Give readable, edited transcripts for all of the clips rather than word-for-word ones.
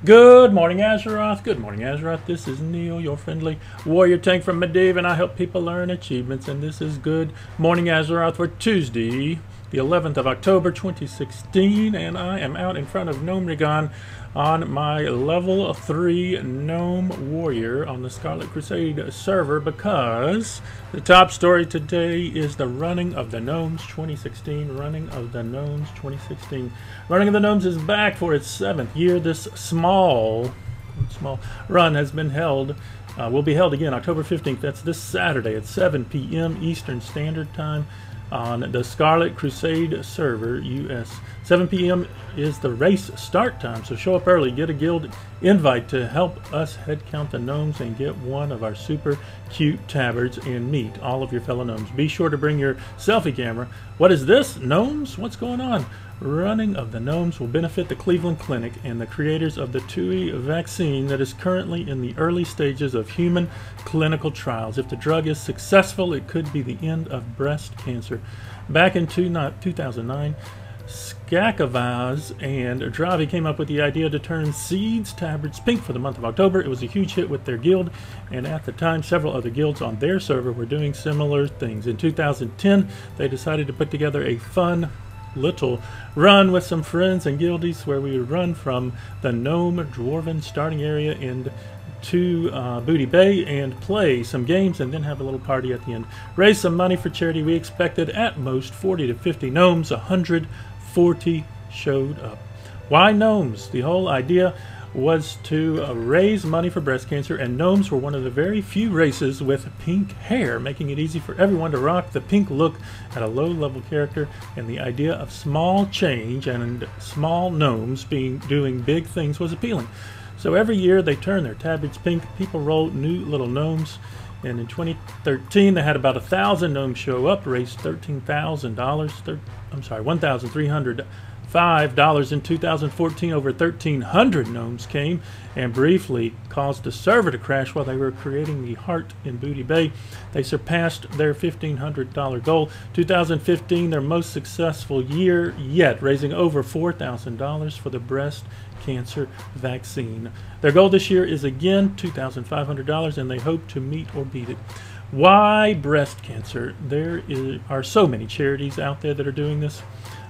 Good morning, Azeroth. Good morning, Azeroth. This is Neall, your friendly warrior tank from Medivh, and I help people learn achievements. And this is Good Morning, Azeroth for Tuesday, the 11th of October, 2016. And I am out in front of Gnome on my level 3 Gnome Warrior on the Scarlet Crusade server because the top story today is the Running of the Gnomes 2016. Running of the Gnomes 2016. Running of the Gnomes is back for its 7th year. This small run has been held, will be held again October 15th. That's this Saturday at 7 p.m. Eastern Standard Time on the Scarlet Crusade server, US. 7 p.m. is the race start time, so show up early, get a guild invite to help us head count the gnomes and get one of our super cute tabards and meet all of your fellow gnomes. Be sure to bring your selfie camera. What is this? Gnomes? What's going on? Running of the Gnomes will benefit the Cleveland Clinic and the creators of the TUI vaccine that is currently in the early stages of human clinical trials. If the drug is successful, it could be the end of breast cancer. Back in 2009, Skakavaz and Dravi came up with the idea to turn Seed's tabards pink for the month of October. It was a huge hit with their guild, and at the time, several other guilds on their server were doing similar things. In 2010, they decided to put together a fun little run with some friends and guildies where we would run from the Gnome Dwarven starting area and to Booty Bay and play some games and then have a little party at the end. Raise some money for charity. We expected at most 40 to 50 gnomes. 140 showed up. Why gnomes? The whole idea was to raise money for breast cancer, and gnomes were one of the very few races with pink hair, making it easy for everyone to rock the pink look at a low-level character, and the idea of small change and small gnomes doing big things was appealing. So every year they turn their tabards pink, people roll new little gnomes, and in 2013 they had about 1,000 gnomes show up, raised $13,000, I'm sorry, $1,305. In 2014, over 1,300 gnomes came and briefly caused the server to crash while they were creating the heart in Booty Bay. They surpassed their $1,500 goal. 2015, their most successful year yet, raising over $4,000 for the breast cancer vaccine. Their goal this year is again $2,500, and they hope to meet or beat it. Why breast cancer? There are so many charities out there that are doing this.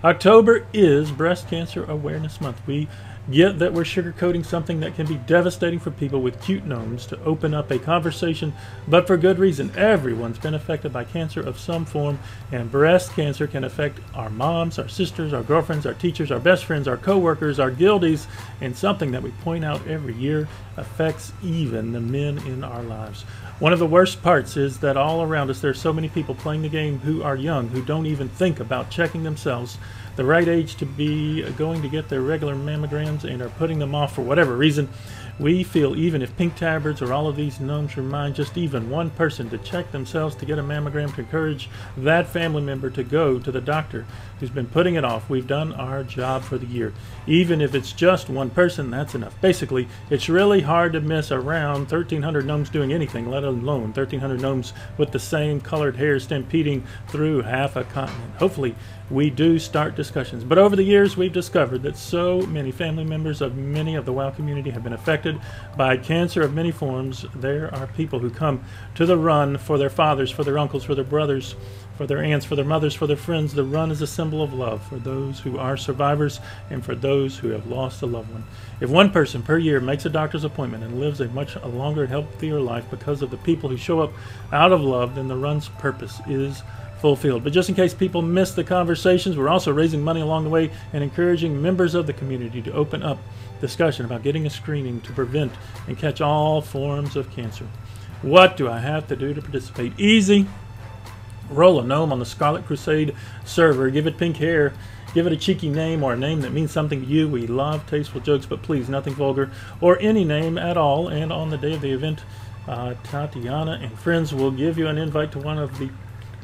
October is Breast Cancer Awareness Month. We get that we're sugarcoating something that can be devastating for people with cute gnomes to open up a conversation, but for good reason. Everyone's been affected by cancer of some form, and breast cancer can affect our moms, our sisters, our girlfriends, our teachers, our best friends, our co-workers, our guildies, and something that we point out every year affects even the men in our lives. One of the worst parts is that all around us there are so many people playing the game who are young, who don't even think about checking themselves the right age to be going to get their regular mammograms and are putting them off for whatever reason. We feel even if pink tabards or all of these gnomes remind just even one person to check themselves to get a mammogram, to encourage that family member to go to the doctor who's been putting it off, we've done our job for the year. Even if it's just one person, that's enough. Basically, it's really hard to miss around 1,300 gnomes doing anything, let alone 1,300 gnomes with the same colored hair stampeding through half a continent. Hopefully, we do start discussions. But over the years, we've discovered that so many family members of many of the WoW community have been affected by cancer of many forms. There are people who come to the run for their fathers, for their uncles, for their brothers, for their aunts, for their mothers, for their friends. The run is a symbol of love for those who are survivors and for those who have lost a loved one. If one person per year makes a doctor's appointment and lives a much longer, healthier life because of the people who show up out of love, then the run's purpose is fulfilled. But just in case people miss the conversations, we're also raising money along the way and encouraging members of the community to open up discussion about getting a screening to prevent and catch all forms of cancer. What do I have to do to participate? Easy. Roll a gnome on the Scarlet Crusade server. Give it pink hair. Give it a cheeky name or a name that means something to you. We love tasteful jokes, but please, nothing vulgar or any name at all. And on the day of the event, Tatiana and friends will give you an invite to one of the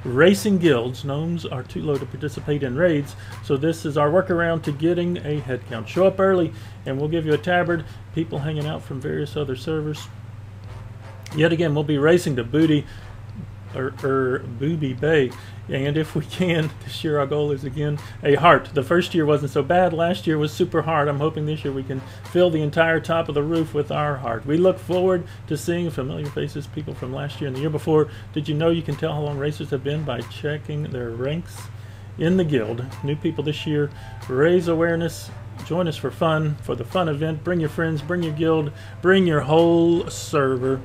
racing guilds. Gnomes are too low to participate in raids, so this is our workaround to getting a head count. Show up early and we'll give you a tabard. People hanging out from various other servers. Yet again, we'll be racing to Booty Booby Bay. And if we can, this year our goal is again a heart. The first year wasn't so bad. Last year was super hard. I'm hoping this year we can fill the entire top of the roof with our heart. We look forward to seeing familiar faces, people from last year and the year before. Did you know you can tell how long racers have been by checking their ranks in the guild? New people this year, raise awareness. Join us for fun, for the fun event. Bring your friends, bring your guild, bring your whole server.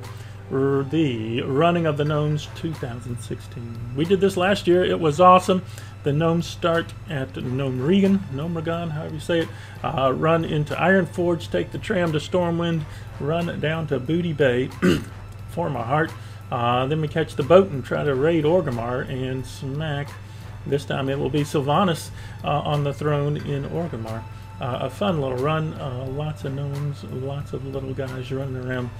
The running of the Gnomes 2016. We did this last year. It was awesome. The Gnomes start at Gnomeregan, however you say it. Run into Ironforge, take the tram to Stormwind, run down to Booty Bay, form a heart. Then we catch the boat and try to raid Orgrimmar and smack. This time it will be Sylvanas on the throne in Orgrimmar. A fun little run. Lots of gnomes, lots of little guys running around.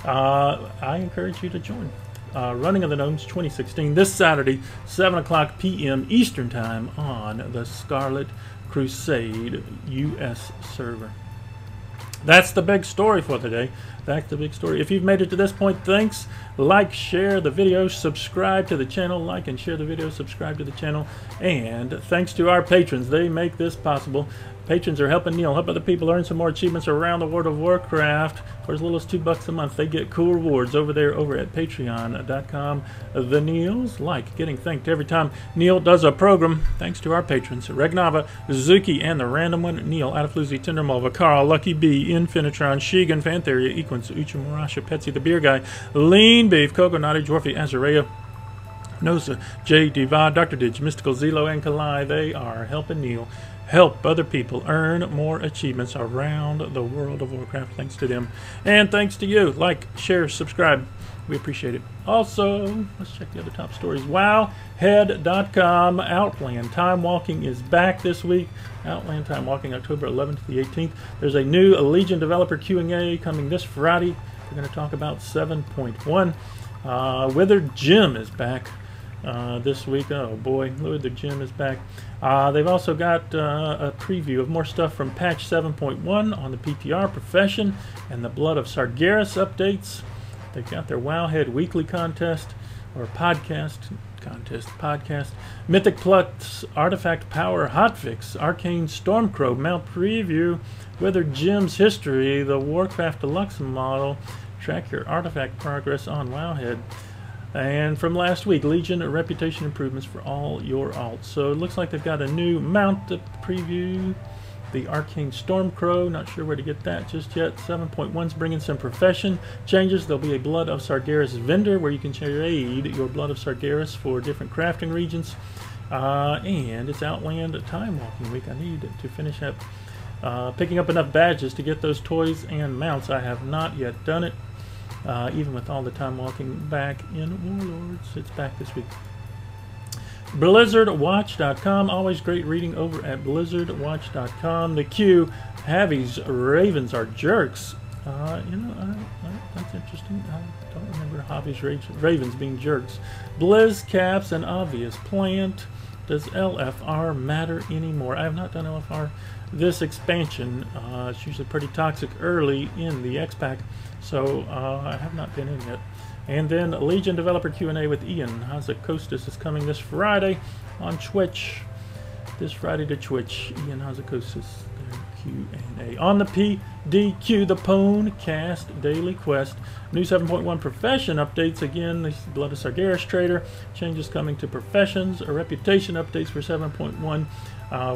I encourage you to join. Running of the Gnomes 2016 this Saturday, 7 o'clock p.m. Eastern Time on the Scarlet Crusade US server. That's the big story for today. That's the big story. If you've made it to this point, thanks. Like, share the video, subscribe to the channel. Like and share the video, subscribe to the channel. And thanks to our patrons. They make this possible. Patrons are helping Neall, help other people earn some more achievements around the World of Warcraft. For as little as $2 a month, they get cool rewards over there over at patreon.com. The Nealls like getting thanked every time Neall does a program. Thanks to our patrons, Regnava, Zuki, and the random one, Neall, Adafluzi, Tindermova, Carl, Lucky B, Infinitron, Shigan, Fantheria, Equins, Ucha, Marasha, Petsy, the Beer Guy, Lean Beef, Coco, Naughty, Dwarfy, Azarea, Nosa, J, Diva, Dr. Didge, Mystical, Zelo, and Kalai. They are helping Neall help other people earn more achievements around the World of Warcraft. Thanks to them. And thanks to you. Like, share, subscribe. We appreciate it. Also, let's check the other top stories. Wowhead.com. Outland Time Walking is back this week. Outland Time Walking, October 11th to the 18th. There's a new Legion developer Q&A coming this Friday. We're going to talk about 7.1. Withered Gem is back this week. Oh boy, Withered Gem is back. They've also got a preview of more stuff from patch 7.1 on the PTR Profession and the Blood of Sargeras updates. They've got their Wowhead weekly contest or podcast. Mythic Plus Artifact Power Hotfix, Arcane Stormcrow Mount Preview, Withered Gem's History, the Warcraft Deluxe model. Track your artifact progress on Wowhead. And from last week, Legion reputation improvements for all your alts. So it looks like they've got a new mount to preview. The Arcane Stormcrow, not sure where to get that just yet. 7.1's bringing some profession changes. There'll be a Blood of Sargeras vendor where you can trade your Blood of Sargeras for different crafting regions. And it's Outland Time Walking week. I need to finish up picking up enough badges to get those toys and mounts. I have not yet done it. Even with all the time walking back in Warlords. It's back this week. BlizzardWatch.com. Always great reading over at BlizzardWatch.com. The Q. Havi's Ravens are jerks. That's interesting. I don't remember Javi's Ravens being jerks. Blizz Caps, an obvious plant. Does LFR matter anymore? I have not done LFR this expansion. It's usually pretty toxic early in the X-Pack. So I have not been in yet. And then Legion Developer Q&A with Ian Hazakostas is coming this Friday on Twitch. This Friday to Twitch. Ian Hazakostas, Q&A. On the PDQ, the Pwnecast Daily Quest. New 7.1 Profession updates. Again, this Blood of Sargeras Trader. Changes coming to Professions. A Reputation updates for 7.1.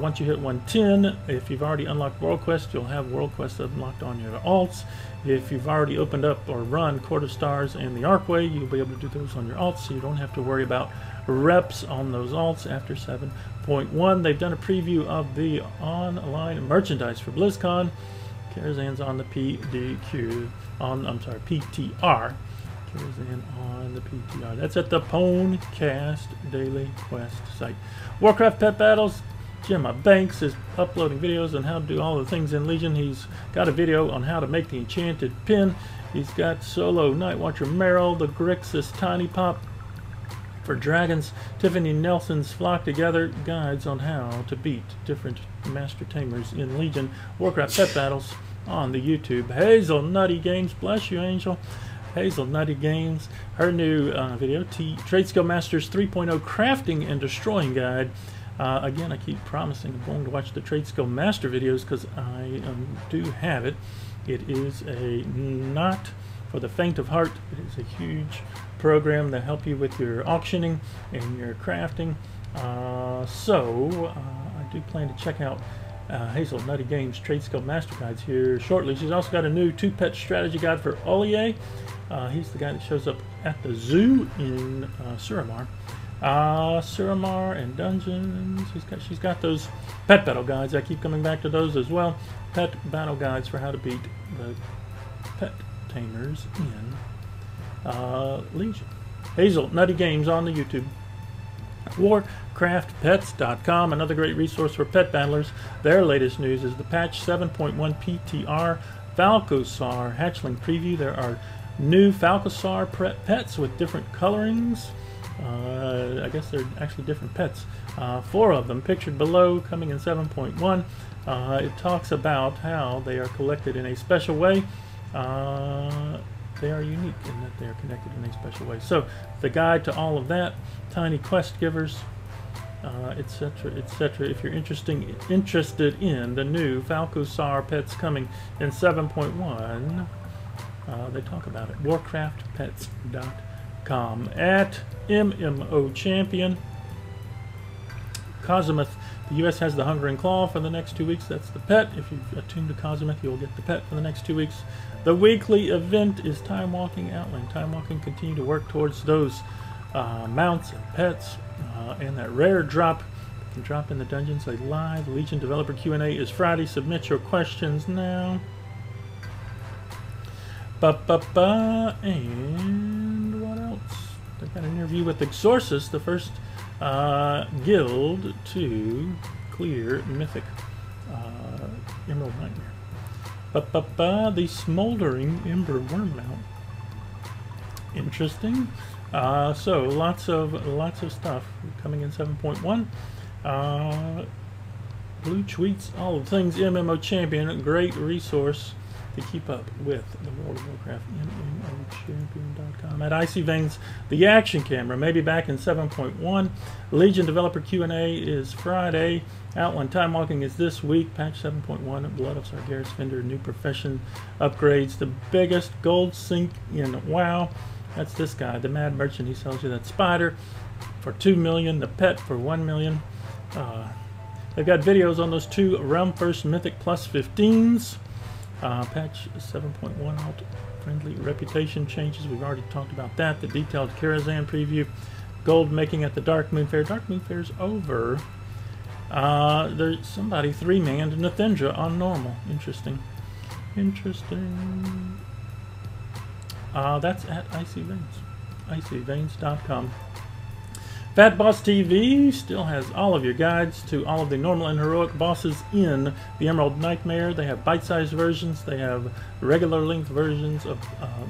Once you hit 110, if you've already unlocked World Quest, you'll have World Quest unlocked on your alts. If you've already opened up or run Court of Stars and the Arcway, you'll be able to do those on your alts, so you don't have to worry about reps on those alts after 7.1. They've done a preview of the online merchandise for BlizzCon. Karazhan's on the PTR. Karazhan on the PTR. That's at the Pwnecast Daily Quest site. Warcraft Pet Battles. Gemma Banks is uploading videos on how to do all the things in Legion. He's got a video on how to make the enchanted pin. He's got Solo Nightwatcher Meryl, the Grixis Tiny Pop for Dragons, Tiffany Nelson's Flock Together, guides on how to beat different Master Tamers in Legion, Warcraft Pet Battles on the YouTube. Hazel Nutty Games, bless you, Angel. Hazel Nutty Games, her new video, Trade Skill Masters 3.0 Crafting and Destroying Guide. Again, I keep promising I'm going to watch the Trade Skill Master videos because I do have it. It is not for the faint of heart. It is a huge program that help you with your auctioning and your crafting. So I do plan to check out Hazel Nutty Games Trade Skill Master Guides here shortly. She's also got a new 2-pet strategy guide for Ollier. He's the guy that shows up at the zoo in Suramar. Suramar and Dungeons. She's got those pet battle guides. I keep coming back to those as well. Pet battle guides for how to beat the pet tamers in Legion. Hazel Nutty Games on the YouTube. WarcraftPets.com, another great resource for pet battlers. Their latest news is the patch 7.1 PTR Falcosar hatchling preview. There are new Falcosar pets with different colorings. I guess they're actually different pets. 4 of them pictured below, coming in 7.1. It talks about how they are collected in a special way. They are unique in that they are connected in a special way. So the guide to all of that, tiny quest givers, etc., etc. If you're interested in the new Falcosar pets coming in 7.1, they talk about it. WarcraftPets.com. At MMO Champion, Cosimoth. The U.S. has the Hunger and Claw for the next 2 weeks. That's the pet. If you've attuned to Cosimoth, you'll get the pet for the next 2 weeks. The weekly event is Time Walking Outland. Time Walking continue to work towards those mounts and pets, and that rare drop you can drop in the dungeons. A live Legion developer Q&A is Friday. Submit your questions now. And what else? They got an interview with Exorcist, the first guild to clear Mythic Emerald Nightmare. The Smoldering Ember Worm Mount. Interesting. So lots of stuff coming in 7.1. Blue tweets all of things MMO Champion. A great resource to keep up with the World of Warcraft. MMOchampion.com. At Icy Veins, the action camera may be back in 7.1. Legion developer Q&A is Friday. Outland Time Walking is this week. Patch 7.1. Blood of Sargeras Fender. New profession upgrades. The biggest gold sink in WoW. That's this guy, the Mad Merchant. He sells you that spider for 2 million. The pet for 1 million. They've got videos on those 2 Realm First Mythic Plus 15s. Patch 7.1 alt friendly reputation changes. We've already talked about that. The detailed Karazhan preview. Gold making at the Dark Moon Fair. Dark Moon Fair's over. There's somebody 3-manned Nathindra on normal. Interesting. That's at Icy Veins. IcyVeins.com. Fat Boss TV still has all of your guides to all of the normal and heroic bosses in the Emerald Nightmare. They have bite-sized versions. They have regular length versions of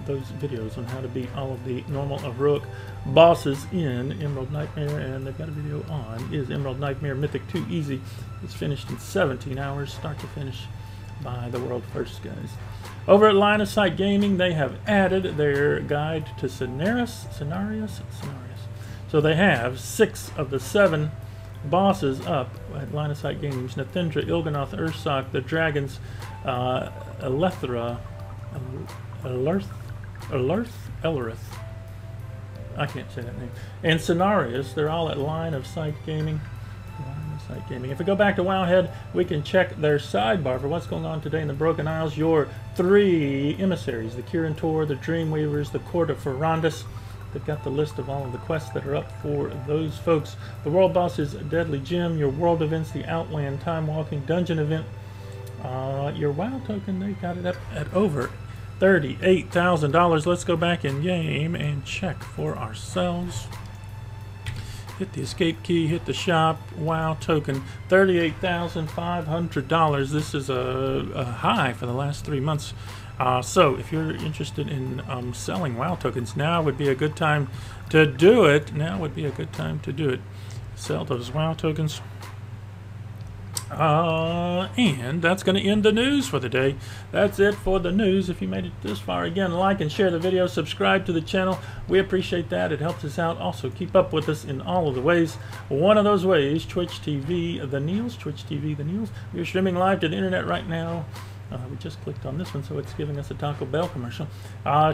those videos on how to beat all of the normal and heroic bosses in Emerald Nightmare. And they've got a video on Is Emerald Nightmare Mythic 2 Easy? It's finished in 17 hours, start to finish, by the world first guys. Over at Line of Sight Gaming, they have added their guide to Scenarius. So they have 6 of the 7 bosses up at Line of Sight Games. Nathindra, Il'gynoth, Ursoc, the dragons, Elethra, Ellerith. I can't say that name. And Scenarius, they're all at Line of Sight Gaming. If we go back to Wowhead, we can check their sidebar for what's going on today in the Broken Isles. Your 3 emissaries, the Kirin Tor, the Dreamweavers, the Court of Ferrandis. They've got the list of all of the quests that are up for those folks. The world boss is Deadly Gem. Your world events, the Outland Time Walking Dungeon event. Your WoW token, they got it up at over $38,000. Let's go back in game and check for ourselves. Hit the escape key, hit the shop, WoW token, $38,500. This is a high for the last 3 months. So if you're interested in selling WoW tokens, now would be a good time to do it. Sell those WoW tokens. And that's going to end the news for the day. That's it for the news. If you made it this far, again, like and share the video, subscribe to the channel. We appreciate that. It helps us out. Also, keep up with us in all of the ways. One of those ways, Twitch TV, the Nealls, Twitch TV, the Nealls. We're streaming live to the internet right now. We just clicked on this one, so it's giving us a Taco Bell commercial.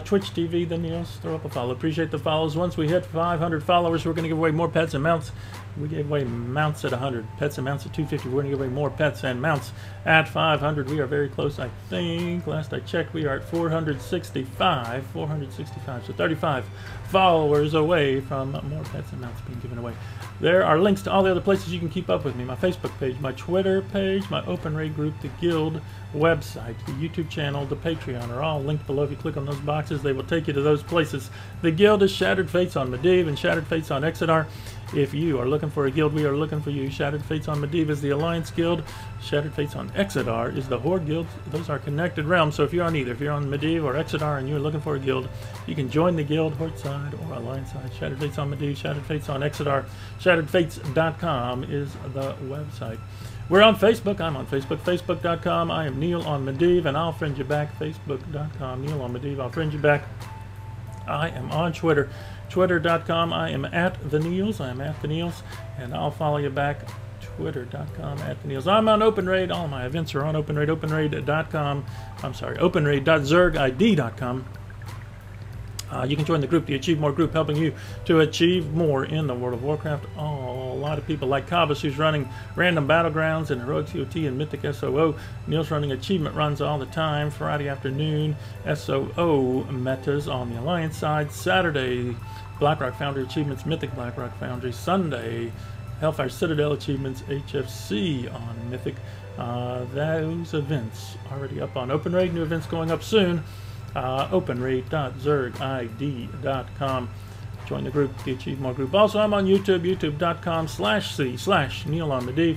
Twitch TV, the Nealls, throw up a follow. Appreciate the follows. Once we hit 500 followers, we're going to give away more pets and mounts. We gave away mounts at 100, pets and mounts at 250. We're going to give away more pets and mounts at 500. We are very close, I think. Last I checked, we are at 465. 465, so 35 followers away from more pets and mounts being given away. There are links to all the other places you can keep up with me. My Facebook page, my Twitter page, my Open Raid group, the Guild website, the YouTube channel, the Patreon are all linked below. If you click on those boxes, they will take you to those places. The Guild is Shattered Fates on Medivh and Shattered Fates on Exodar. If you are looking for a guild, we are looking for you. Shattered Fates on Medivh is the Alliance Guild. Shattered Fates on Exodar is the Horde Guild. Those are connected realms, so if you're on either, if you're on Medivh or Exodar and you're looking for a guild, you can join the guild, Horde side or Alliance side. Shattered Fates on Medivh, Shattered Fates on Exodar. ShatteredFates.com is the website. We're on Facebook. I'm on Facebook. Facebook.com. I am Neall on Medivh, and I'll friend you back. Facebook.com. Neall on Medivh. I'll friend you back. I am on Twitter. Twitter.com. I am at the Nealls. I am at the Nealls, and I'll follow you back. Twitter.com at the Nealls. I'm on Open Raid. All my events are on Open Raid. OpenRaid.com. I'm sorry. OpenRaid.zergid.com. You can join the group, the Achieve More group, helping you to achieve more in the World of Warcraft. A lot of people like Cobus, who's running random battlegrounds and heroic COT and mythic SOO. Neal's running achievement runs all the time. Friday afternoon, SOO metas on the Alliance side. Saturday, Blackrock Foundry achievements, mythic Blackrock Foundry. Sunday, Hellfire Citadel achievements, HFC on mythic. Those events already up on Open Raid. New events going up soon. OpenRaid.zergid.com. Join the group, the Achieve More group. Also, I'm on YouTube, youtube.com/c/Neall on Medivh.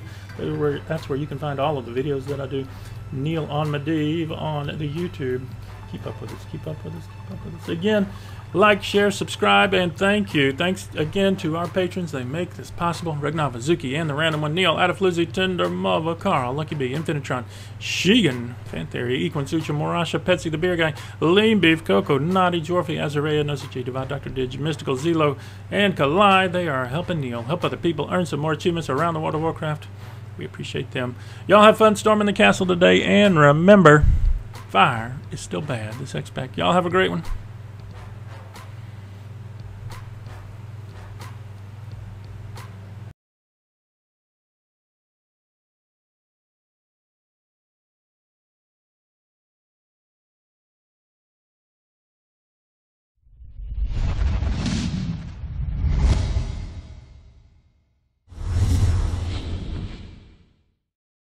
That's where you can find all of the videos that I do. Neall on Medivh on the YouTube. Keep up with us, keep up with us, keep up with us. Again, like, share, subscribe, and thank you. Thanks again to our patrons. They make this possible. Ragnar Vazuki and the Random One, Neall, Adafluzzi, Tinder, Mova, Carl, Lucky B, Infinitron, Sheegan, Fan Theory, Equin, Sucha, Morasha, Petsy, the Beer Guy, Lean Beef, Coco, Naughty, Jorfi, Azareya, Nozichi, Devout, Dr. Dig, Mystical, Zelo, and Collide. They are helping Neall help other people earn some more achievements around the World of Warcraft. We appreciate them. Y'all have fun storming the castle today, and remember, fire is still bad. This X-Pack. Y'all have a great one.